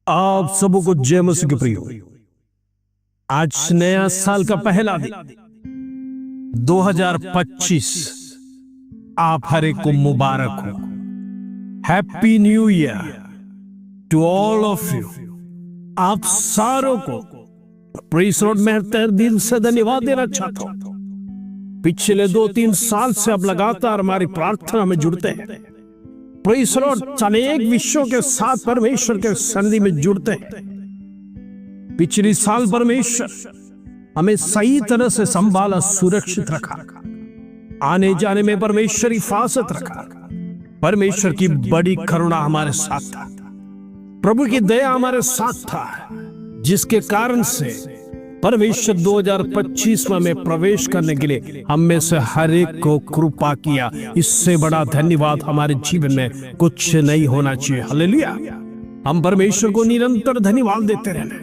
आप सबों को जय मसीह के प्रियो। आज नया साल का पहला दिन 2025 आप हर एक को मुबारक हो। Happy new year to all of you. आप सारों को प्रेज़ लॉर्ड मैं तहे दिल से धन्यवाद देना चाहता हूं। पिछले 2-3 साल से आप लगातार हमारी प्रार्थना में जुड़ते हैं। प्रेज़ लॉर्ड अनेक विषयों के साथ परमेश्वर के सन्निधि में जुड़ते हैं। पिछले साल परमेश्वर हमें सही तरह से संभाला, सुरक्षित रखा, आने जाने में परमेश्वर हिफाजत रखा। परमेश्वर की बड़ी करुणा हमारे साथ था, प्रभु की दया हमारे साथ था, जिसके कारण से परमेश्वर 2025 में प्रवेश करने के लिए हम में से हर एक को कृपा किया। इससे बड़ा धन्यवाद हमारे जीवन में कुछ नहीं होना चाहिए। हालेलुया। हम परमेश्वर को निरंतर धन्यवाद देते रहना,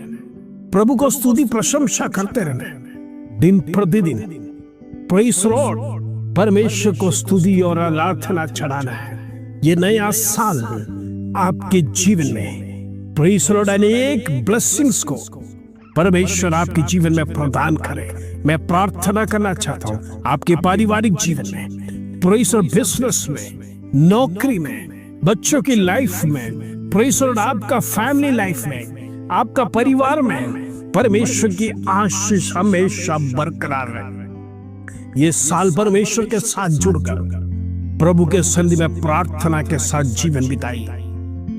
प्रभु को स्तुति प्रशंसा करते रहना, दिन प्रतिदिन प्रेज़ लॉर्ड परमेश्वर को स्तुति और आराधना चढ़ाना है। ये नया साल आपके जीवन में प्रेज़ लॉर्ड अनेक ब्लेसिंग्स को परमेश्वर आपके जीवन में प्रदान करे। मैं प्रार्थना करना चाहता हूं आपके पारिवारिक जीवन में, प्रेज़ लॉर्ड बिजनेस में, नौकरी में, बच्चों की लाइफ में, प्रेज़ लॉर्ड आपका फैमिली लाइफ में, आपका परिवार में परमेश्वर की आशीष हमेशा बरकरार रहे। ये साल परमेश्वर के साथ जुड़कर प्रभु के सन्निधि में प्रार्थना के साथ जीवन बिताइए।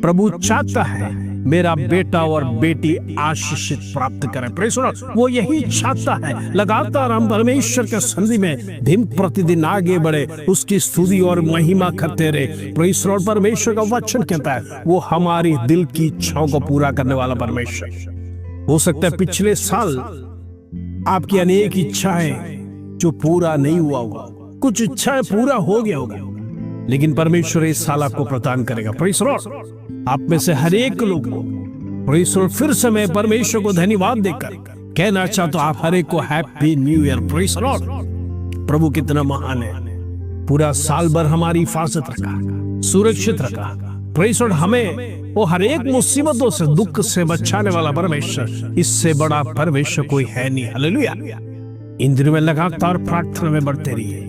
प्रभु चाहता है मेरा बेटा और बेटी आशीषित प्राप्त करें। प्रेज़ लॉर्ड वो यही चाहता है। लगातार हम परमेश्वर के सन्निधि में दिन प्रतिदिन आगे बढ़े, उसकी स्तुति और महिमा करते रहे। प्रेज़ लॉर्ड परमेश्वर का वचन कहता है वो हमारी दिल की इच्छाओं को पूरा करने वाला परमेश्वर। हो सकता है पिछले साल आपकी अनेक इच्छाएं जो पूरा नहीं हुआ होगा, कुछ इच्छाएं पूरा हो गया होगा, लेकिन परमेश्वर इस साल आपको प्रदान करेगा। प्रेज़ लॉर्ड आप में से हर एक लोग को प्रेज़ लॉर्ड फिर से मैं परमेश्वर को धन्यवाद देकर कहना चाहता हूं आप हर एक को happy new year. Praise lord प्रभु कितना महान है। पूरा साल भर हमारी हिफाजत रखा, सुरक्षित रखा। प्रेज़ लॉर्ड हमें वो हर एक मुसीबतों से, दुख से बचाने वाला परमेश्वर, इससे बड़ा परमेश्वर कोई है नहीं। हालेलुया। इन दिनों में लगातार प्रार्थना में बढ़ते रहिए।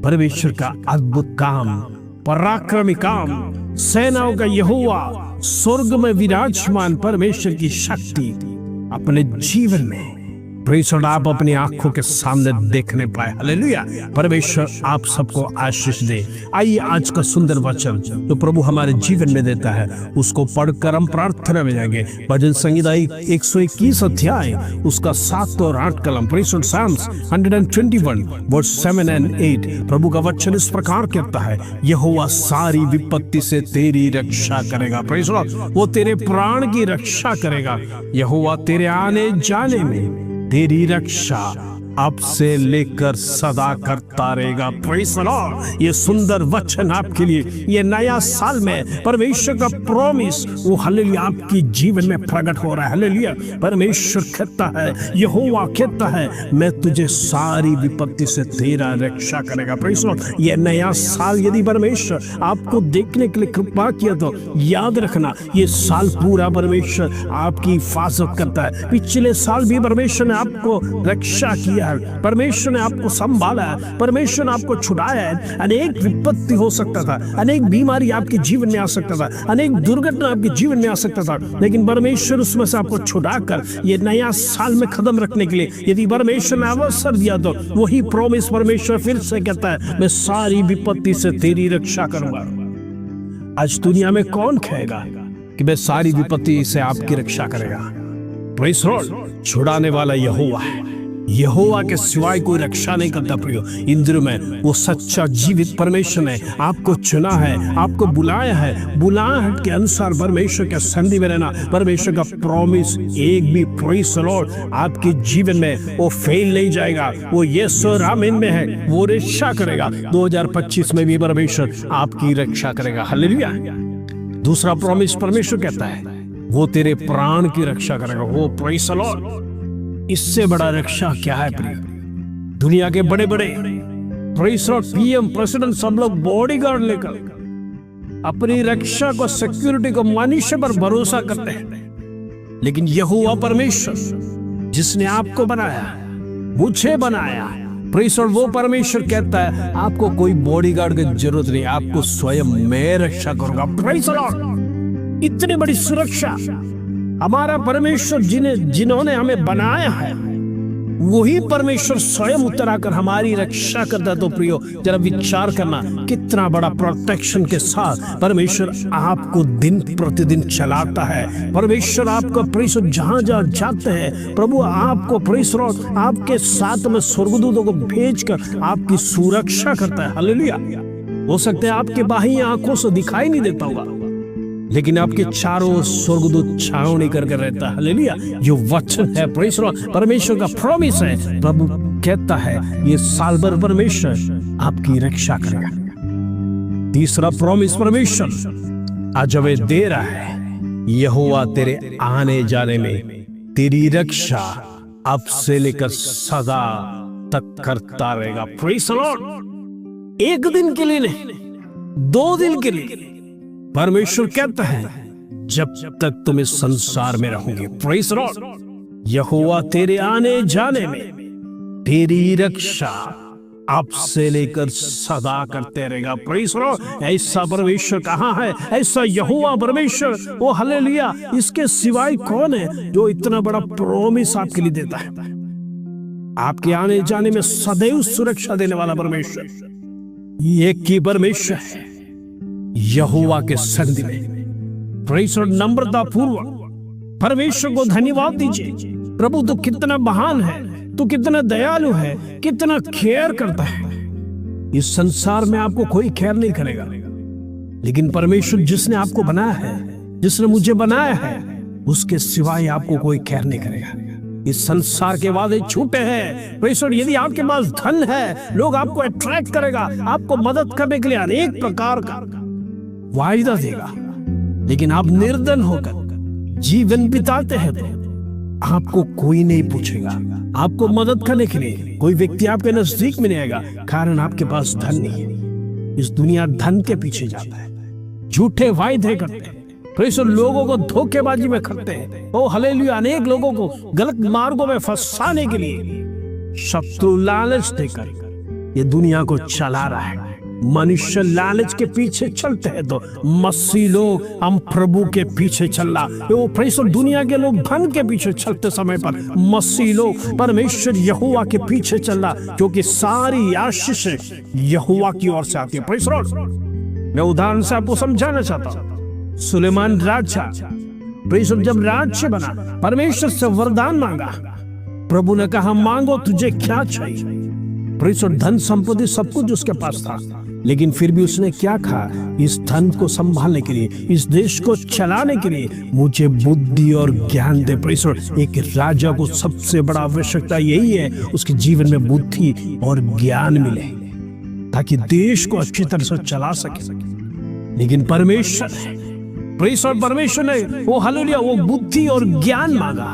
परमेश्वर का अद्भुत काम, पराक्रमी काम, सेनाओं का यहोवा, स्वर्ग में विराजमान परमेश्वर की शक्ति अपने जीवन में प्रेज़ लॉर्ड आप अपनी आंखों के सामने देखने पाए। हालेलुया। परमेश्वर आप सबको आशीष दे। आइए आज का सुंदर वचन जो प्रभु हमारे जीवन में देता है उसको पढ़कर हम प्रार्थना में जाएंगे। भजन संहिता 121 अध्याय उसका 7 और 8 कलम। Praise Lord Psalms 121 verse 7 and 8। प्रभु का वचन इस प्रकार कहता है यहोवा सारी विपत्ति से तेरी रक्षा करेगा। प्रेज़ लॉर्ड वो तेरे प्राण की रक्षा करेगा। यहोवा तेरे आने जाने में तेरी रक्षा अब से लेकर सदा करता रहेगा। प्रेज़ लॉर्ड ये सुंदर वचन आपके लिए ये नया साल में परमेश्वर का प्रॉमिस वो हालेलुया आपकी जीवन में प्रकट हो रहा है। हालेलुया। परमेश्वर कहता है, यहोवा कहता है मैं तुझे सारी विपत्ति से तेरा रक्षा करेगा। प्रेज़ लॉर्ड ये नया साल यदि परमेश्वर आपको देखने के लिए कृपा किया तो याद रखना ये साल पूरा परमेश्वर आपकी हिफाजत करता है। पिछले साल भी परमेश्वर ने आपको रक्षा किया, परमेश्वर ने आपको संभाला है, परमेश्वर ने आपको छुड़ाया है। अनेक विपत्ति हो सकता था, अनेक बीमारी आपके जीवन में आ सकता था, अनेक दुर्घटना आपके जीवन में आ सकता था, लेकिन परमेश्वर उसमें से आपको छुड़ाकर ये नया साल में कदम रखने के लिए यदि परमेश्वर ने अवसर दिया तो वही प्रॉमिस परमेश्वर फिर से कहता है मैं सारी विपत्ति से तेरी रक्षा करूंगा। आज दुनिया में कौन कहेगा कि मैं सारी विपत्ति से आपकी रक्षा करेगा? प्रेज़ लॉर्ड छुड़ाने वाला यहोवा है। यहोवा के सिवाय कोई रक्षा नहीं करता। प्रियो इन दिनों में वो सच्चा जीवित परमेश्वर ने आपको चुना है, आपको बुलाया है। बुलाहट के अनुसार परमेश्वर के सन्निधि में रहना, परमेश्वर का प्रॉमिस एक भी प्रेज़ लॉर्ड आपके जीवन में वो फेल नहीं जाएगा। वो यस और आमीन में है, वो रक्षा करेगा। 2025 में भी परमेश्वर आपकी रक्षा करेगा। हालेलुया। दूसरा प्रॉमिस परमेश्वर कहता है वो तेरे प्राण की रक्षा करेगा। वो प्रेज़ लॉर्ड इससे बड़ा रक्षा क्या है प्रिय? दुनिया के बड़े बड़े प्रेज़ लॉर्ड पीएम, प्रेसिडेंट सब लोग बॉडीगार्ड लेकर अपनी रक्षा को, सिक्योरिटी को मनुष्य पर भरोसा करते हैं। लेकिन यहोवा परमेश्वर जिसने आपको बनाया, मुझे बनाया, प्रेस लॉर्ड, वो परमेश्वर कहता है आपको कोई बॉडीगार्ड की जरूरत नहीं, आपको स्वयं मैं रक्षा करूंगा। प्रेस लॉर्ड, इतनी बड़ी सुरक्षा हमारा परमेश्वर जिन्होंने हमें बनाया है, वही परमेश्वर स्वयं उतर आकर हमारी रक्षा करता है। तो प्रियो, जरा विचार करना, कितना बड़ा प्रोटेक्शन के साथ परमेश्वर आपको दिन प्रतिदिन चलाता है। परमेश्वर आपको प्रेस जहां जहां जाते हैं, प्रभु आपको प्रेस आपके साथ में स्वर्गदूतों को भेजकर आपकी सुरक्षा करता है। हालेलुया। हो सकता है आपके बाह्य आंखों से दिखाई नहीं देता होगा, लेकिन आपके चारों स्वर्गदूत छावनी करके रहता है। हालेलुया। जो वचन है प्रेस लॉर्ड, परमेश्वर का प्रॉमिस है। प्रभु कहता है ये साल भर परमेश्वर आपकी रक्षा करेगा। तीसरा प्रॉमिस परमेश्वर आज हमें दे रहा है, यहोवा तेरे आने जाने में तेरी रक्षा अब से लेकर सदा तक करता रहेगा। प्रेस लॉर्ड, एक दिन के लिए नहीं, 2 दिन के लिए परमेश्वर कहता है जब तक तुम इस संसार में रहोगे। प्रेज लॉर्ड, यहोवा तेरे आने जाने में तेरी रक्षा अब से लेकर सदा करते रहेगा। प्रेज लॉर्ड, ऐसा परमेश्वर कहाँ है? ऐसा यहोवा परमेश्वर, वो हालेलुया, इसके सिवाय कौन है जो इतना बड़ा प्रॉमिस आपके लिए देता है? आपके आने जाने में सदैव सुरक्षा देने वाला परमेश्वर ये की परमेश्वर है। यहोवा के सन्निधि में प्रेस लॉर्ड, नम्रता पूर्वक परमेश्वर को धन्यवाद दीजिए। प्रभु तो कितना महान है, तो कितना दयालु है, कितना केयर करता है। इस संसार में आपको कोई केयर नहीं करेगा, लेकिन परमेश्वर जिसने आपको बनाया है, जिसने मुझे बनाया है, उसके सिवाय आपको कोई केयर नहीं करेगा। इस संसार के वादे झूठे हैं। प्रेस लॉर्ड, यदि आपके पास धन है, लोग आपको अट्रैक्ट करेगा, आपको मदद करने के लिए अनेक प्रकार का वायदा देगा, लेकिन आप निर्धन होकर जीवन बिताते हैं तो आपको कोई नहीं पूछेगा, आपको मदद करने के लिए कोई व्यक्ति आपके नजदीक में नहीं आएगा, कारण आपके पास धन नहीं है। इस दुनिया धन के पीछे जाता है, झूठे वायदे करते हैं, प्रेस लॉर्ड, लोगों को धोखेबाजी में करते हैं। ओ हालेलुया, अनेक लोगों को गलत मार्गों में फंसाने के लिए शत्रु लालच देकर ये दुनिया को चला रहा है। मनुष्य लालच के पीछे चलते हैं तो मसीह लोग, हम प्रभु के पीछे चल रहा। वो प्रेस लॉर्ड, दुनिया के लोग धन के पीछे चलते समय पर मसीह लोग परमेश्वर यहोवा के पीछे चल रहा, क्योंकि सारी आशीष यहोवा की ओर से आती है। प्रेस लॉर्ड, मैं उदाहरण से आपको समझाना चाहता हूं। सुलेमान राजा, प्रेस लॉर्ड, जब राज्य बना, परमेश्वर से वरदान मांगा, प्रभु ने कहा मांगो तुझे क्या चाहिए। प्रेस लॉर्ड, धन संपत्ति सब कुछ उसके पास था, लेकिन फिर भी उसने क्या कहा, इस धन को संभालने के लिए, इस देश को चलाने के लिए मुझे बुद्धि और ज्ञान दे। प्रेस लॉर्ड, एक राजा को सबसे बड़ा आवश्यकता यही है, उसके जीवन में बुद्धि और ज्ञान मिले ताकि देश को अच्छी तरह से चला सके। लेकिन परमेश्वर, प्रेस लॉर्ड, परमेश्वर ने वो हालेलुया, वो बुद्धि और ज्ञान मांगा,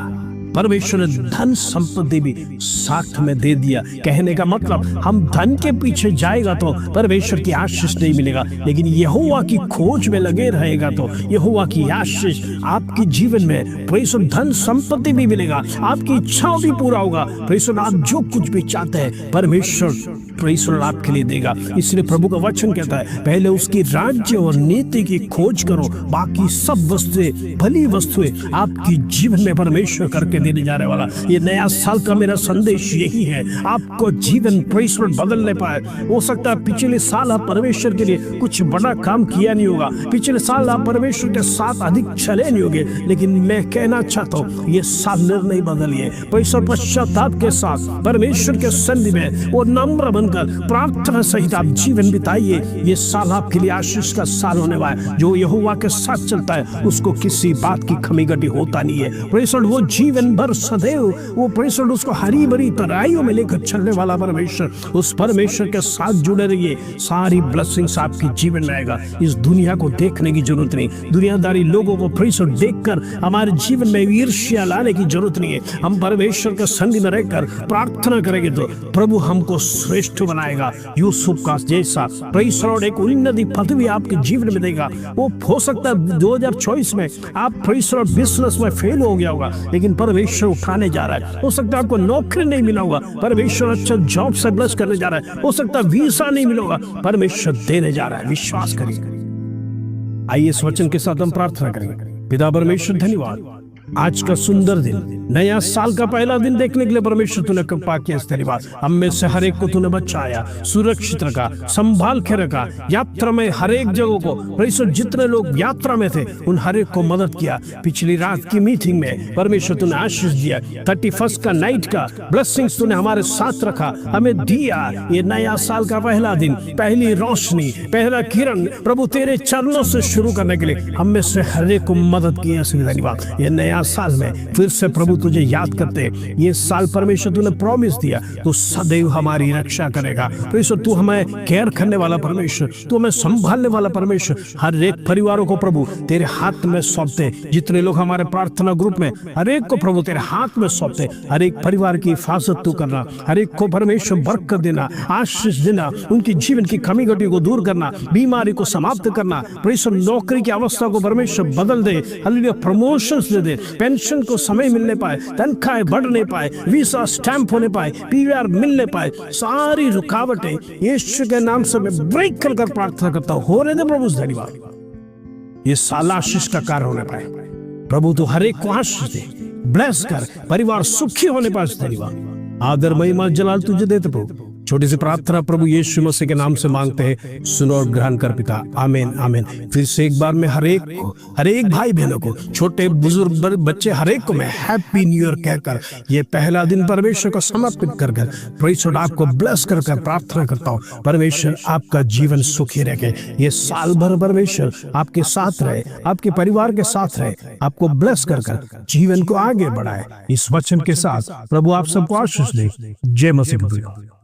परमेश्वर ने धन संपत्ति भी साथ में दे दिया। कहने का मतलब, हम धन के पीछे जाएगा तो परमेश्वर की आशीष नहीं मिलेगा, लेकिन यहोवा की खोज में लगे रहेगा तो यहोवा की आशीष आपके जीवन में, प्रेस लॉर्ड, धन संपत्ति भी मिलेगा, आपकी इच्छाओं भी पूरा होगा। प्रेस लॉर्ड, आप जो कुछ भी चाहते हैं परमेश्वर प्रेस लॉर्ड आपके लिए देगा। इसलिए प्रभु का वचन कहता है, पहले उसकी राज्य और नीति की खोज करो, बाकी सब वस्तुएं, भली वस्तुएं आपकी जीवन में परमेश्वर करके देने जा रहे वाला। ये नया साल का मेरा संदेश यही है, आपको जीवन प्रेस लॉर्ड बदलने पाए। हो सकता है पिछले साल आप परमेश्वर के लिए कुछ बड़ा काम किया नहीं होगा, पिछले साल आप परमेश्वर के साथ अधिक चले नहीं होंगे, लेकिन मैं कहना चाहता हूँ ये साल निर्णय बदलिए। प्रेस लॉर्ड, पश्चाताप के साथ परमेश्वर के सन्निधि में वो नम्र बनकर प्रार्थना सहित आप जीवन बिताइए। ये साल आपके लिए आशीष का साल होने वाला है। जो यहोवा के साथ चलता है उसको किसी बात की कमी घटी होता नहीं है। प्रेस लॉर्ड, वो जीवन भर सदैव वो प्रेस लॉर्ड उसको हरी भरी तराइयों में लेकर चलने वाला परमेश्वर, उस परमेश्वर के साथ जुड़े रहिए, सारी ब्लेसिंग्स आपकी जीवन में आएगा। इस दुनिया को देखने की जरूरत नहीं, दुनियादारी लोगों को प्रेस लॉर्ड देखकर हमारे जीवन में ईर्ष्या लाने की जरूरत नहीं है। हम परमेश्वर के सन्निधि में रहकर प्रार्थना करेंगे तो प्रभु हमको श्रेष्ठ श्रेष्ठ बनाएगा, यूसुफ का जैसा प्रेज़ द लॉर्ड एक उन्नति पदवी आपके जीवन में देगा। वो हो सकता है 2024 में आप प्रेज़ द लॉर्ड बिजनेस में फेल हो गया होगा, लेकिन परमेश्वर उठाने जा रहा है। हो सकता है आपको नौकरी नहीं मिला होगा, परमेश्वर अच्छा जॉब से ब्लेस करने जा रहा है। हो सकता है वीसा नहीं मिला होगा, परमेश्वर देने जा रहा है। विश्वास करिए। आइए इस वचन के साथ हम प्रार्थना करेंगे। पिता परमेश्वर, धन्यवाद आज का सुंदर दिन, नया साल का पहला दिन देखने के लिए परमेश्वर तूने कृपा किया। धन्यवाद। हम में से हर एक को तूने बचाया, सुरक्षित रखा, संभाल के रखा। यात्रा में हर एक जगह को परमेश्वर, जितने लोग यात्रा में थे उन हर एक को मदद किया। पिछली रात की मीटिंग में परमेश्वर तूने आशीष दिया। 31 का नाइट का ब्लेसिंग्स तूने हमारे साथ रखा, हमें दिया। ये नया साल का पहला दिन, पहली रोशनी, पहला किरण प्रभु तेरे चरणों से शुरू करने के लिए हम में से हर एक को मदद किया। धन्यवाद। ये नया साल में फिर से प्रभु तुझे याद करते, ये साल परमेश्वर तूने प्रॉमिस दिया तू सदैव हमारी रक्षा करेगा। परमेश्वर तू हमें केयर करने वाला परमेश्वर, तू हमें संभालने वाला परमेश्वर। हर एक परिवारों को प्रभु तेरे हाथ में सौंपते। जितने लोग हमारे प्रार्थना ग्रुप में, हर एक को प्रभु तेरे हाथ में सौंपते। हर एक परिवार की हिफाजत तू करना, हर एक को परमेश्वर बरकत देना, आशीष देना, उनकी जीवन की कमी घटी को दूर करना, बीमारी को समाप्त करना। परमेश्वर नौकरी की अवस्था को परमेश्वर बदल दे, हालेलुया, प्रमोशंस दे दे, पेंशन को समय मिलने पाए, तनख्वाहें बढ़ने पाए, वीसा स्टैंप होने पाए, पीवीआर मिलने पाए। सारी रुकावटें यीशु के नाम से मैं ब्रेक कर प्रार्थना करता हूं। होने दे प्रभु। धन्यवाद। ये साल आशीष का कार्य होने पाए प्रभु। तो हर एक को आशीष दे, ब्लेस कर, परिवार सुखी होने पाए। धन्यवाद। आदर महिमा जलाल तुझे देते प्रभु। छोटी सी प्रार्थना प्रभु यीशु मसीह के नाम से मांगते हैं, सुनो और ग्रहण कर पिता। आमीन आमीन। फिर से एक बार मैं हर एक को, हर एक भाई बहनों को, छोटे बुजुर्ग बच्चे, हर एक को मैं हैप्पी न्यू ईयर कहकर ये पहला दिन परमेश्वर को समर्पित कर परमेश्वर आपको ब्लेस कर प्रार्थना करता हूँ। परमेश्वर आपका जीवन सुखी रखे, ये साल भर परमेश्वर आपके साथ रहे, आपके परिवार के साथ रहे, आपको ब्लेस कर जीवन को आगे बढ़ाए। इस वचन के साथ प्रभु आप सबको आशीष दे। जय मसीह।